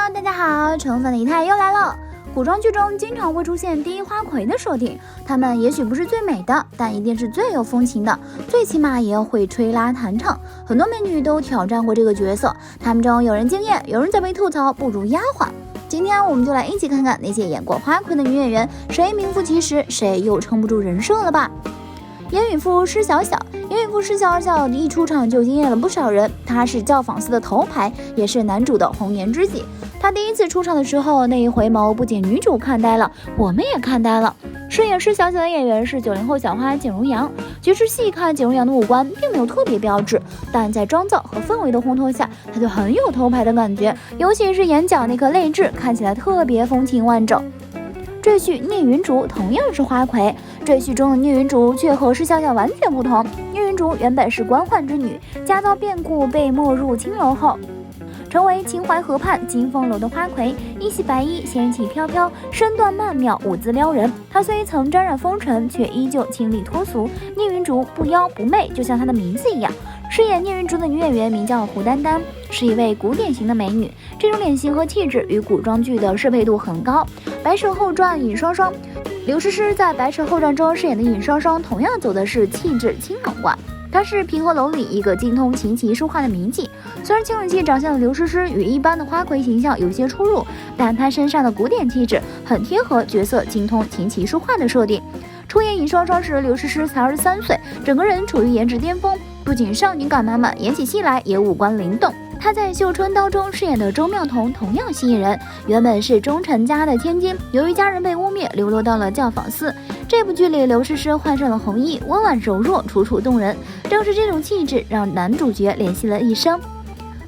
Hello， 大家好，宠粉的姨太又来了。古装剧中经常会出现第一花魁的设定，她们也许不是最美的，但一定是最有风情的，最起码也要会吹拉弹唱。很多美女都挑战过这个角色，她们中有人惊艳，有人则被吐槽不如丫鬟。今天我们就来一起看看那些演过花魁的女演员，谁名副其实，谁又撑不住人设了吧。严允馥施小小，严允馥施小小一出场就惊艳了不少人，她是教坊司的头牌，也是男主的红颜知己。她第一次出场的时候，那一回眸不仅女主看呆了，我们也看呆了。饰演施小小的演员是90后小花简如阳。其实细看简如阳的五官并没有特别标致，但在妆造和氛围的烘托下，她就很有头牌的感觉，尤其是眼角那颗泪痣，看起来特别风情万种。赘婿聂云竹同样是花魁，赘婿中的聂云竹却和施小小完全不同。聂云竹原本是官宦之女，家遭变故被没入青楼后，成为秦淮河畔金凤楼的花魁，一袭白衣，仙气飘飘，身段曼妙，舞姿撩人。她虽曾沾染风尘，却依旧清丽脱俗。聂云竹不妖不媚，就像她的名字一样。饰演聂云竹的女演员名叫胡丹丹，是一位古典型的美女，这种脸型和气质与古装剧的适配度很高。白蛇后传尹双双，刘诗诗在白蛇后传中饰演的尹双双同样走的是气质清冷挂。她是平和楼里一个精通琴棋书画的名妓，虽然清冷系长相的刘诗诗与一般的花魁形象有些出入，但她身上的古典气质很贴合角色精通琴棋书画的设定。出演尹双双时，刘诗诗才23岁，整个人处于颜值巅峰，不仅少女感满满，演起戏来也五官灵动。她在《绣春刀》中饰演的周妙彤同样吸引人，原本是忠臣家的千金，由于家人被污蔑，流落到了教坊司。这部剧里，刘诗诗换上了红衣，温婉柔弱，楚楚动人。正是这种气质，让男主角怜惜了一生。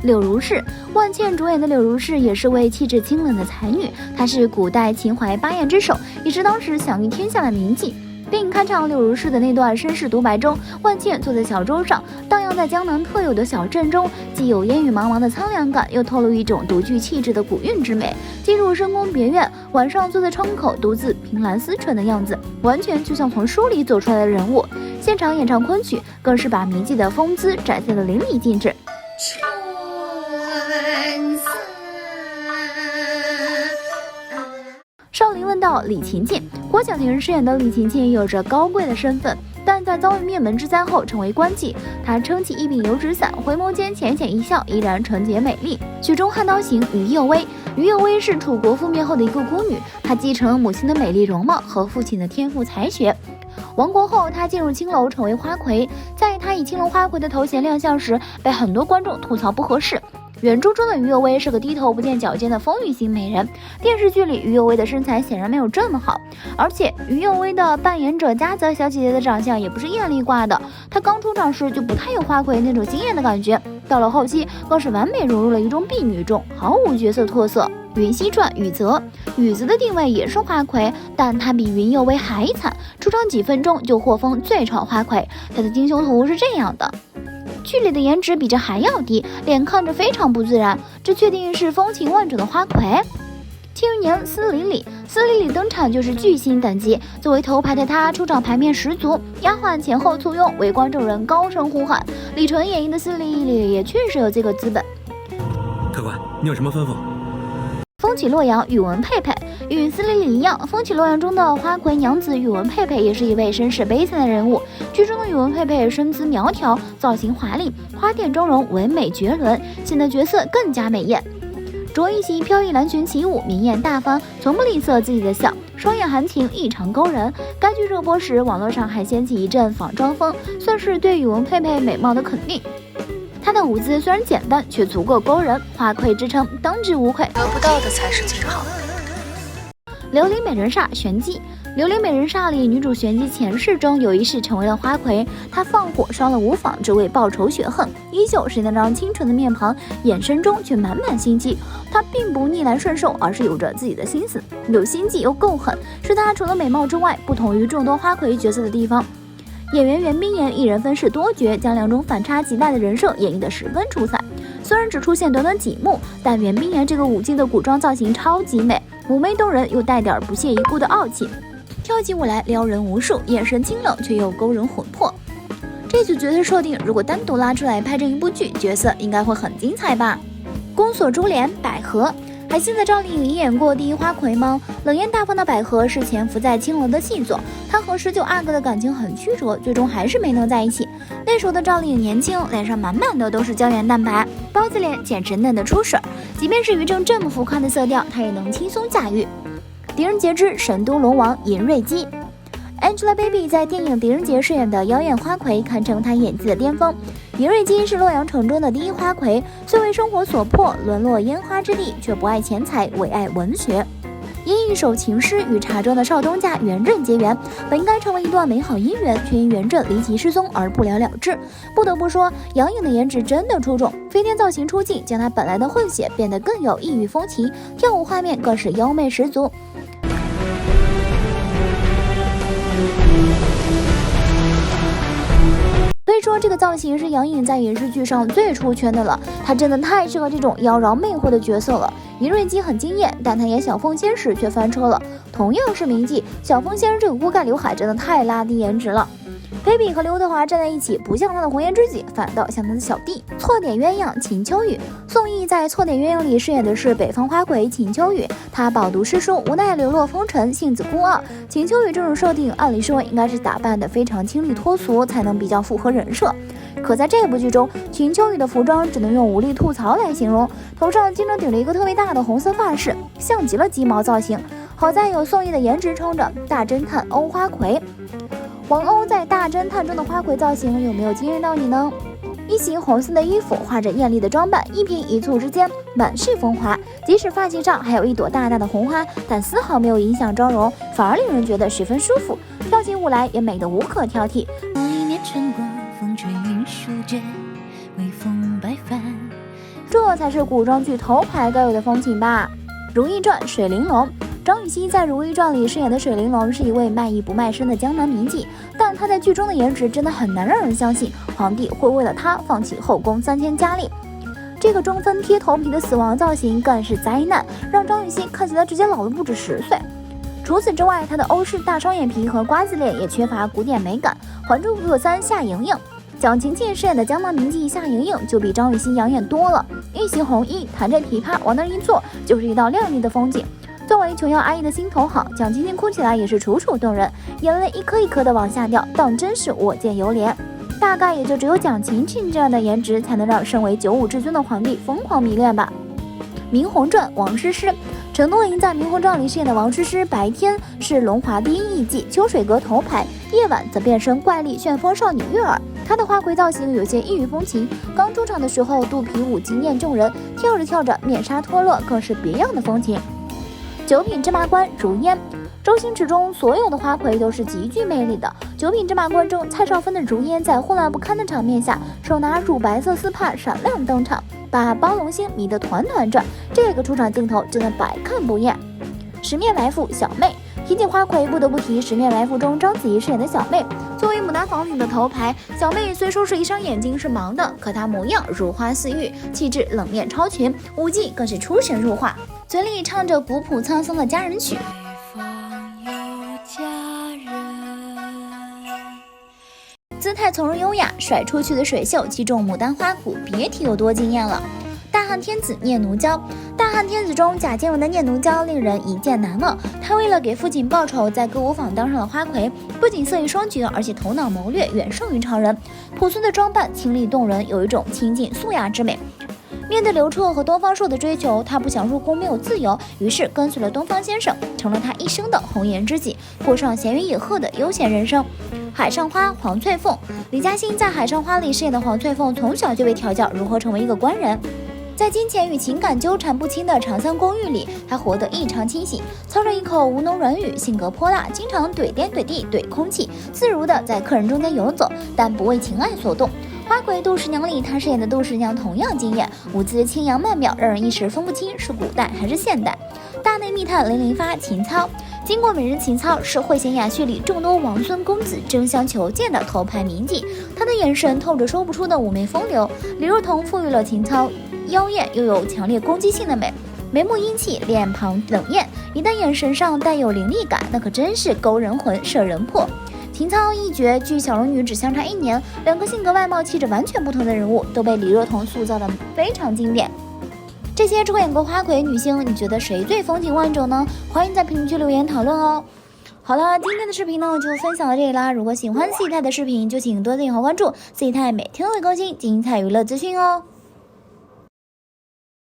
柳如是，万茜主演的柳如是也是位气质清冷的才女，她是古代秦淮8艳之首，也是当时享誉天下的名妓。电影开场，柳如是的那段绅士独白中，万茜坐在小舟上，荡漾在江南特有的小镇中，既有烟雨茫茫的苍凉感，又透露一种独具气质的古韵之美。进入深宫别院，晚上坐在窗口独自凭栏思忖的样子，完全就像从书里走出来的人物。现场演唱昆曲，更是把名妓的风姿展现得淋漓尽致。少林问道李勤勤，郭晓婷饰演的李勤勤有着高贵的身份，但在遭遇灭门之灾后成为官妓。她撑起一柄油纸伞，回眸间浅浅一笑，依然纯洁美丽。剧中汉刀行于右威，于右威是楚国覆灭后的一个孤女，她继承母亲的美丽容貌和父亲的天赋才学。亡国后，她进入青楼成为花魁，在她以青楼花魁的头衔亮相时，被很多观众吐槽不合适。原著中的于右威是个低头不见脚尖的风雨型美人，电视剧里于右威的身材显然没有这么好，而且于右威的扮演者嘉泽小姐姐的长相也不是艳丽挂的，她刚出场时就不太有花魁那种惊艳的感觉，到了后期更是完美融入了一众婢女中，毫无角色特色。云溪传雨泽，雨泽的定位也是花魁，但她比云右威还惨，出场几分钟就获封最丑花魁。她的金胸图是这样的，剧里的颜值比这还要低，脸看着非常不自然，这确定是风情万种的花魁。庆余年司礼礼，司礼礼登场就是巨星等级，作为头牌的她出场牌面十足，丫鬟前后簇拥，为观众人高声呼喊。李纯演绎的司礼礼也确实有这个资本。客官，你有什么吩咐？风起洛阳，宇文佩佩与司礼礼一样，风起洛阳中的花魁娘子宇文佩佩也是一位身世悲惨的人物。剧中的宇文佩佩身姿苗条，造型华丽，花钿妆容唯美绝伦，显得角色更加美艳。着一袭飘逸蓝裙起舞，明艳大方，从不吝啬自己的笑，双眼含情，异常勾人。该剧热播时，网络上还掀起一阵仿妆风，算是对宇文佩佩美貌的肯定。她的舞姿虽然简单，却足够勾人，花魁之称当之无愧。得不到的才是最好的。琉璃美人煞玄机，琉璃美人煞里女主玄机前世中有一世成为了花魁，她放火烧了五坊，只为报仇雪恨，依旧是那张清纯的面庞，眼神中却满满心机。她并不逆来顺受，而是有着自己的心思，有心计又够狠，是她除了美貌之外不同于众多花魁角色的地方。演员袁冰妍一人分饰多角，将两种反差极大的人设演绎得十分出彩。虽然只出现短短几幕，但袁冰妍这个舞姬的古装造型超级美，妩媚动人，又带点不屑一顾的傲气，跳起舞来撩人无数，眼神清冷却又勾人魂魄。这组角色设定如果单独拉出来拍成一部剧，角色应该会很精彩吧。宫锁珠帘百合，还记得赵丽颖演过《第一花魁》吗？冷艳大方的百合是潜伏在青楼的细作，她和19阿哥的感情很曲折，最终还是没能在一起。那时候的赵丽颖年轻，脸上满满的都是胶原蛋白，包子脸简直嫩得出水，即便是于正这么浮夸的色调，她也能轻松驾驭。狄仁杰之神都龙王尹瑞基。Angelababy 在电影《狄仁杰》饰演的妖艳花魁，堪称她演技的巅峰。尹瑞基是洛阳城中的第一花魁，虽为生活所迫，沦落烟花之地，却不爱钱财，唯爱文学。因一首情诗与茶庄的少东家元振结缘，本应该成为一段美好姻缘，却因元振离奇失踪而不了了之。不得不说，杨颖的颜值真的出众，飞天造型出镜，将她本来的混血变得更有异域风情，跳舞画面更是妖媚十足。可以说这个造型是杨颖在影视剧上最出圈的了，她真的太适合这种妖娆魅惑的角色了。尹瑞基很惊艳，但她演小凤仙时却翻车了。同样是名妓，小凤仙这个锅盖刘海真的太拉低颜值了。菲比和刘德华站在一起，不像他的红颜知己，反倒像他的小弟。错点鸳鸯秦秋雨，宋轶在《错点鸳鸯》里饰演的是北方花魁秦秋雨，她饱读诗书，无奈流落风尘，性子孤傲。秦秋雨这种设定，按理说应该是打扮得非常清丽脱俗，才能比较符合人设。可在这部剧中，秦秋雨的服装只能用无力吐槽来形容，头上经常顶了一个特别大的红色发饰，像极了鸡毛造型。好在有宋轶的颜值撑着，大侦探欧花魁。王鸥在大侦探中的花魁造型有没有惊艳到你呢？一袭红色的衣服，画着艳丽的装扮，一颦一蹙之间满是风华，即使发髻上还有一朵大大的红花，但丝毫没有影响妆容，反而令人觉得十分舒服，跳起舞来也美得无可挑剔。一年春光，风吹云舒卷，微风白帆，这才是古装剧头牌该有的风情吧。《如懿传》水玲珑，张雨绮在《如懿传》里饰演的水玲珑是一位卖艺不卖身的江南名妓，但她在剧中的颜值真的很难让人相信皇帝会为了她放弃后宫3000佳丽。这个中分贴头皮的死亡造型更是灾难，让张雨绮看起来直接老了不止10岁。除此之外，她的欧式大双眼皮和瓜子脸也缺乏古典美感。《还珠格格3》夏莹莹，蒋勤勤饰演的江南名妓夏莹莹就比张雨绮养眼多了，一袭红衣，弹着琵琶，往那一坐就是一道亮丽的风景。作为琼瑶阿姨的心头好，蒋勤勤哭起来也是楚楚动人，眼泪一颗一颗的往下掉，当真是我见犹怜。大概也就只有蒋勤勤这样的颜值，才能让身为95至尊的皇帝疯狂迷恋吧。《明红传》王诗诗，陈东林在《明红传》里饰演的王诗诗，白天是龙华第一艺妓秋水阁头牌，夜晚则变身怪丽旋风少女月儿。她的花魁造型有些异域风情，刚出场的时候肚皮舞惊艳众人，跳着跳着面纱脱落，更是别样的风情。九品芝麻官如烟，周星驰中所有的花魁都是极具魅力的。九品芝麻官中，蔡少芬的如烟在混乱不堪的场面下，手拿乳白色丝帕闪亮登场，把包龙星迷得团团转。这个出场镜头真的百看不厌。十面埋伏小妹，提起花魁，不得不提十面埋伏中章子怡饰演的小妹。作为牡丹房里的头牌，小妹虽说是一双眼睛是盲的，可她模样如花似玉，气质冷面超群，舞技更是出神入化，嘴里唱着古朴沧桑的佳人曲。姿态从容优雅，甩出去的水袖击中牡丹花骨，别提有多惊艳了。大汉天子念奴娇，大汉天子中贾静雯的念奴娇令人一见难忘。她为了给父亲报仇，在歌舞坊当上了花魁，不仅色艺双绝，而且头脑谋略远胜于常人。朴素的装扮清丽动人，有一种清静素雅之美。面对刘彻和东方朔的追求，她不想入宫没有自由，于是跟随了东方先生，成了她一生的红颜知己，过上闲云野鹤的悠闲人生。海上花黄翠凤，李嘉欣在《海上花》里饰演的黄翠凤，从小就被调教如何成为一个官人。在金钱与情感纠缠不清的长桑公寓里，她活得异常清醒，操着一口吴侬软语，性格泼辣，经常怼天怼地怼空气，自如的在客人中间游走，但不为情爱所动。花魁杜十娘里，她饰演的杜十娘同样惊艳，舞姿轻扬曼妙，让人一时分不清是古代还是现代。大内密探零零发秦操，经过美人秦操是慧贤雅婿里众多王孙公子争相求见的头牌名妓，她的眼神透着说不出的妩媚风流。李若彤赋予了秦操妖艳又有强烈攻击性的美，眉目英气，脸庞冷艳，一旦眼神上带有凌厉感，那可真是勾人魂摄人魄。秦操一角距小龙女只相差1年，两个性格外貌气质完全不同的人物都被李若彤塑造的非常经典。这些出演过花魁女星，你觉得谁最风情万种呢？欢迎在评论区留言讨论哦。好了，今天的视频呢就分享到这里啦。如果喜欢四姨太的视频，就请多点好关注，四姨太每天都会更新精彩娱乐资讯哦。